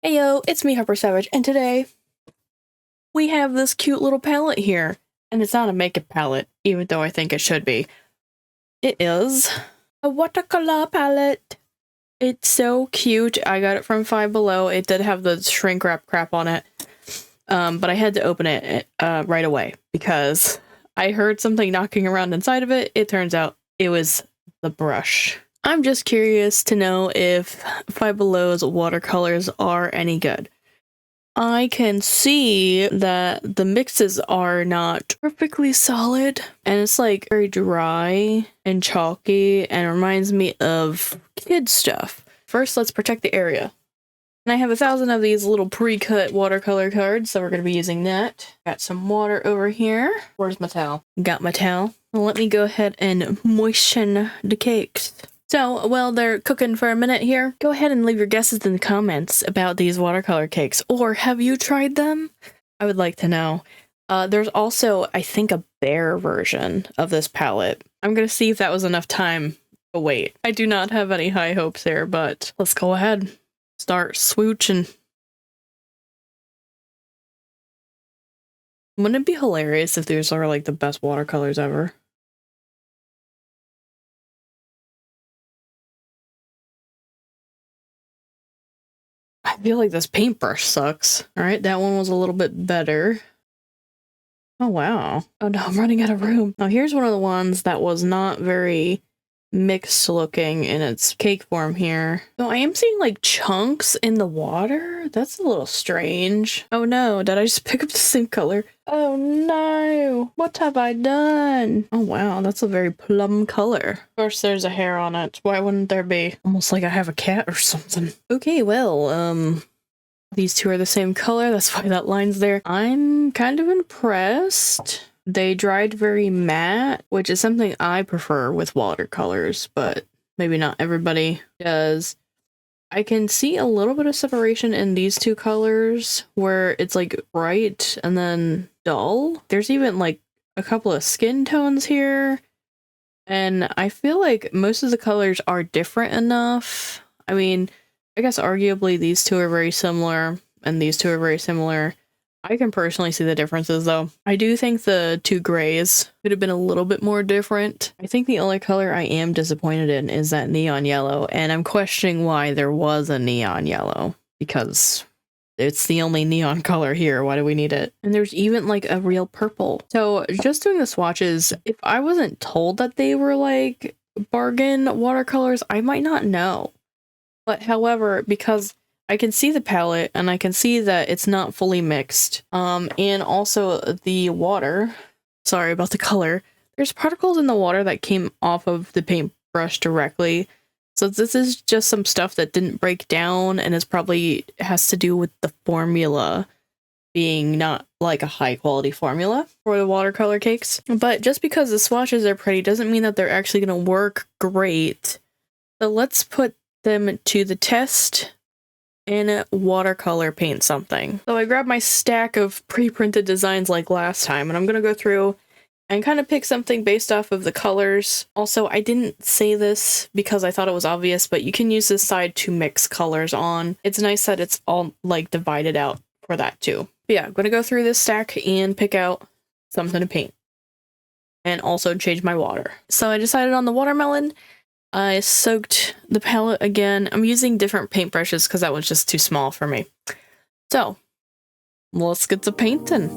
Heyo, it's me, Harper Savage, and today we have this cute little palette here. And it's not a makeup palette, even though I think it should be. It is a watercolor palette. It's so cute. I got it from Five Below. It did have the shrink wrap crap on it. But I had to open it right away because I heard something knocking around inside of it. It turns out it was the brush. I'm just curious to know if Five Below's watercolors are any good. I can see that the mixes are not perfectly solid, and it's like very dry and chalky and reminds me of kid stuff. First, let's protect the area. And I have 1,000 of these little pre-cut watercolor cards, so we're going to be using that. Got some water over here. Where's my towel? Got my towel. Well, let me go ahead and moisten the cakes. So, while they're cooking for a minute here, go ahead and leave your guesses in the comments about these watercolor cakes. Or have you tried them? I would like to know. There's also, I think, a bear version of this palette. I'm going to see if that was enough time to wait. I do not have any high hopes there, but let's go ahead. Start swooching. Wouldn't it be hilarious if these are like the best watercolors ever? I feel like this paintbrush sucks. Alright, that one was a little bit better. Oh wow. Oh no, I'm running out of room. Now here's one of the ones that was not very mixed looking in its cake form here. So I am seeing like chunks in the water. That's a little strange. Oh no, did I just pick up the same color? Oh no, what have I done? Oh wow, that's a very plum color. Of course there's a hair on it. Why wouldn't there be? Almost like I have a cat or something. Okay, well, these two are the same color. That's why that line's there. I'm kind of impressed. They dried very matte, which is something I prefer with watercolors, but maybe not everybody does. I can see a little bit of separation in these two colors where it's like bright and then dull. There's even like a couple of skin tones here, and I feel like most of the colors are different enough. I mean, I guess arguably these two are very similar and these two are very similar. I can personally see the differences though. I do think the two grays could have been a little bit more different. I think the only color I am disappointed in is that neon yellow, and I'm questioning why there was a neon yellow, because it's the only neon color here. Why do we need it? And there's even like a real purple. So just doing the swatches, if I wasn't told that they were like bargain watercolors, I might not know. But however, because I can see the palette and I can see that it's not fully mixed. And also the water, sorry about the color, there's particles in the water that came off of the paintbrush directly. So this is just some stuff that didn't break down, and is probably has to do with the formula being not like a high quality formula for the watercolor cakes. But just because the swatches are pretty doesn't mean that they're actually going to work great. So let's put them to the test in watercolor paint something. So I grabbed my stack of pre-printed designs like last time, and I'm gonna go through and kind of pick something based off of the colors. Also, I didn't say this because I thought it was obvious, but you can use this side to mix colors on. It's nice that it's all like divided out for that too. But yeah, I'm gonna go through this stack and pick out something to paint. And also change my water. So I decided on the watermelon. I soaked the palette again. I'm using different paintbrushes because that was just too small for me. So, let's get to painting.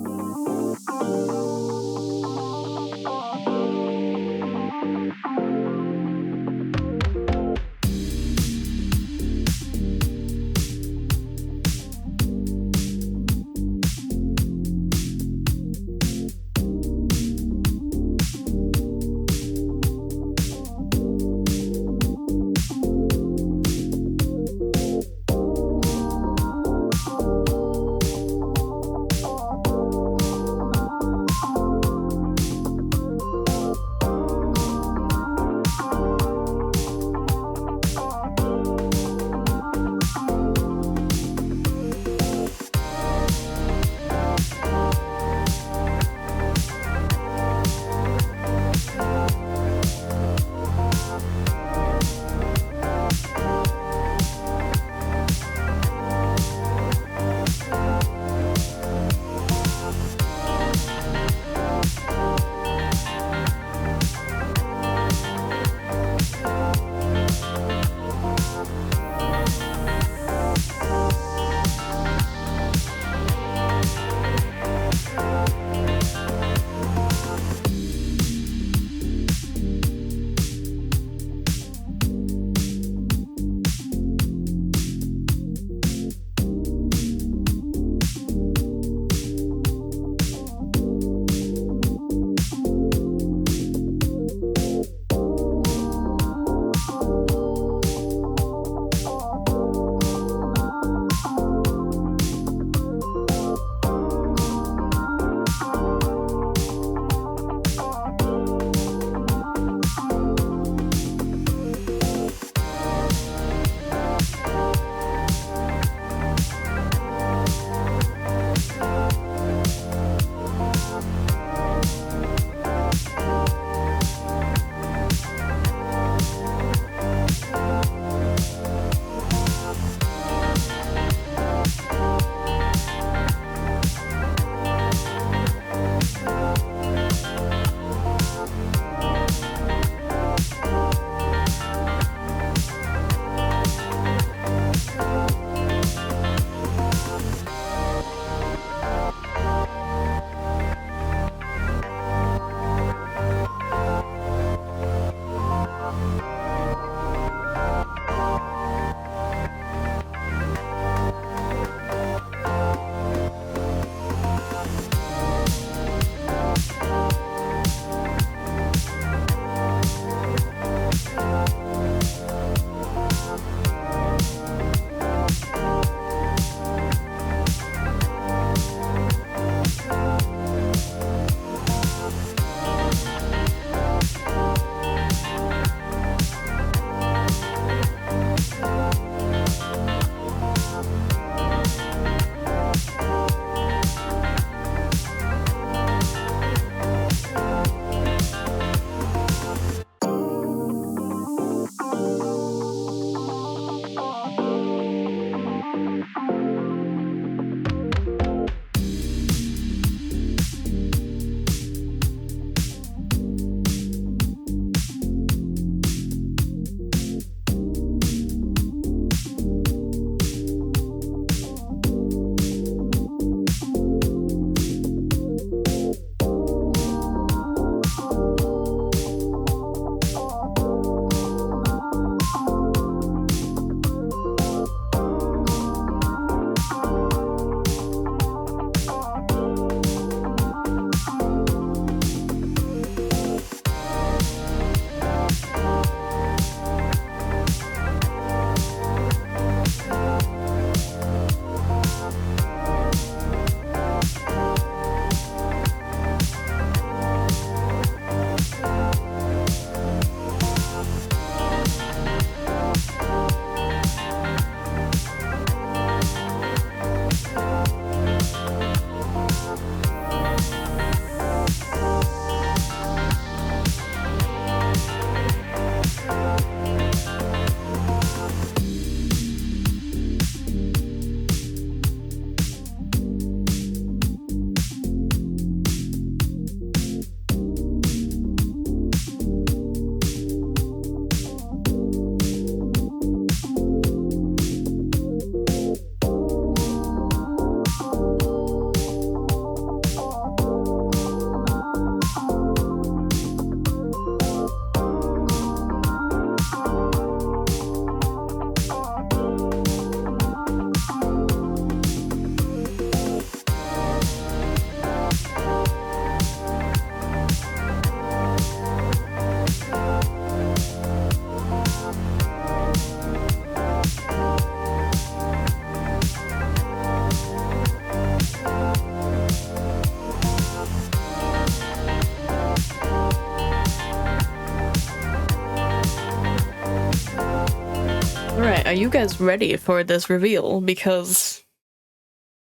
Are you guys ready for this reveal? Because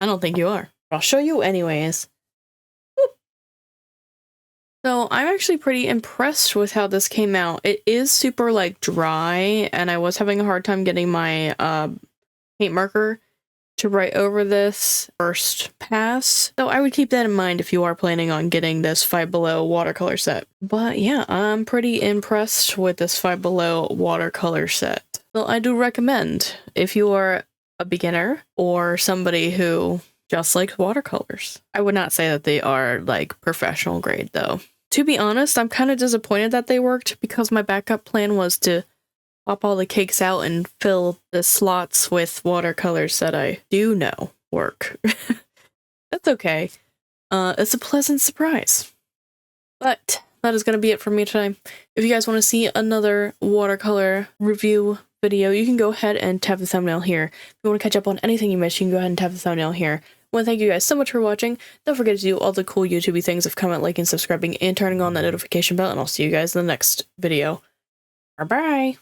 I don't think you are. I'll show you anyways. Whoop. So I'm actually pretty impressed with how this came out. It is super like dry, and I was having a hard time getting my paint marker to write over this first pass. So I would keep that in mind if you are planning on getting this Five Below watercolor set. But yeah, I'm pretty impressed with this Five Below watercolor set. Well, I do recommend if you are a beginner or somebody who just likes watercolors. I would not say that they are like professional grade though. To be honest, I'm kind of disappointed that they worked because my backup plan was to pop all the cakes out and fill the slots with watercolors that I do know work. That's okay. It's a pleasant surprise. But that is going to be it for me today. If you guys want to see another watercolor review video, you can go ahead and tap the thumbnail here. If you want to catch up on anything you missed, you can go ahead and tap the thumbnail here. I want to thank you guys so much for watching. Don't forget to do all the cool YouTube things of comment, liking, subscribing, and turning on that notification bell, and I'll see you guys in the next video. Bye-bye!